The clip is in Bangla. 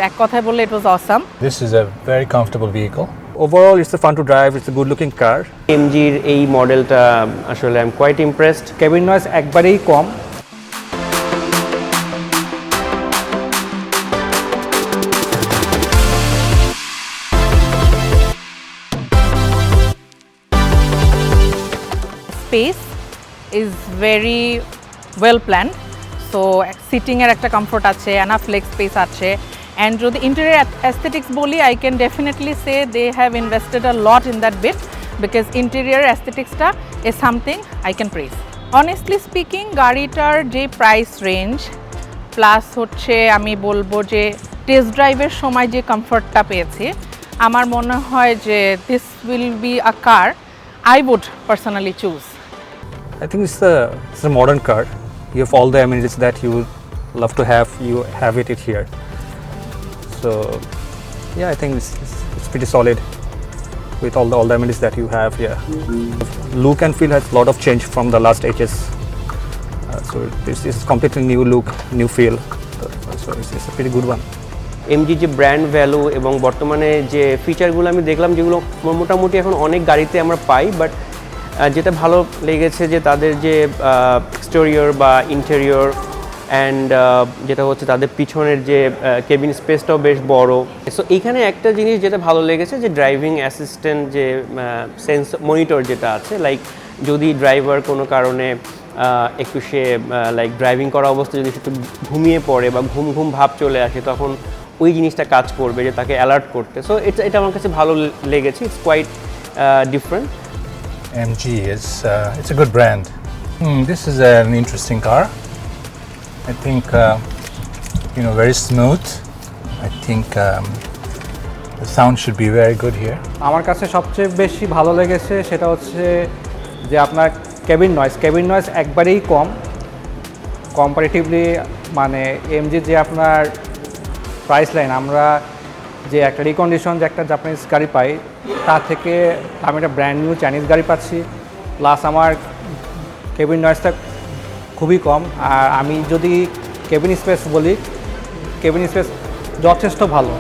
এক কথায় বললে it was awesome. This is a very comfortable vehicle. Overall, it's a fun to drive. It's a good-looking car. এমজির এই মডেলটা আসলে I am quite impressed. Cabin noise একবারেই কম। Space is very well planned. So sitting এর একটা comfort আছে, enough leg space আছে, and যদি interior aesthetics বলি, I can definitely say they have invested a lot in that bit because interior aesthetics টা is something I can praise. Honestly speaking, গাড়িটার যে price range প্লাস হচ্ছে আমি বলবো যে টেস্ট ড্রাইভের সময় যে কমফর্টটা পেয়েছি, আমার মনে হয় যে this will be a car I would personally choose. I think it's a modern car. You have all the amenities that you would love to have. You have it here. So, yeah, I think it's pretty solid with all the amenities that you have here. Look and feel has a lot of change from the last HS. So this is completely new look, new feel. So it's a pretty good one. MG যে ব্র্যান্ড ভ্যালু এবং বর্তমানে যে ফিচারগুলো আমি দেখলাম যেগুলো মোটামুটি এখন অনেক গাড়িতে আমরা পাই, বাট যেটা ভালো লেগেছে যে তাদের যে এক্সটেরিয়র বা ইন্টেরিয়র অ্যান্ড যেটা হচ্ছে তাদের পিছনের যে কেবিন স্পেসটাও বেশ বড়। সো এইখানে একটা জিনিস যেটা ভালো লেগেছে যে ড্রাইভিং অ্যাসিস্ট্যান্ট যে সেন্স মনিটর যেটা আছে, লাইক যদি ড্রাইভার কোনো কারণে একটু সে লাইক ড্রাইভিং করা অবস্থায় যদি একটু ঘুমিয়ে পড়ে বা ঘুম ঘুম ভাব চলে আসে, তখন ওই জিনিসটা কাজ করবে যে তাকে অ্যালার্ট করতে। সো এটা আমার কাছে ভালো লেগেছে। It's quite different. MG is it's a good brand. This is an interesting car. I think very smooth. I think the sound should be very good here. আমার কাছে সবচেয়ে বেশি ভালো লেগেছে সেটা হচ্ছে যে আপনার কেবিন নয়েজ একবারেই কম কম্পারেটিভলি, মানে এমজি যে আপনার প্রাইস লাইন, আমরা যে একটা রিকন্ডিশন যে একটা জাপানিজ গাড়ি পাই তা থেকে আমি একটা ব্র্যান্ড নিউ চাইনিজ গাড়ি পাচ্ছি, প্লাস আমার কেবিন নয়েজটা খুবই কম। আর আমি যদি কেবিন স্পেস বলি, কেবিন স্পেস যথেষ্ট ভালো।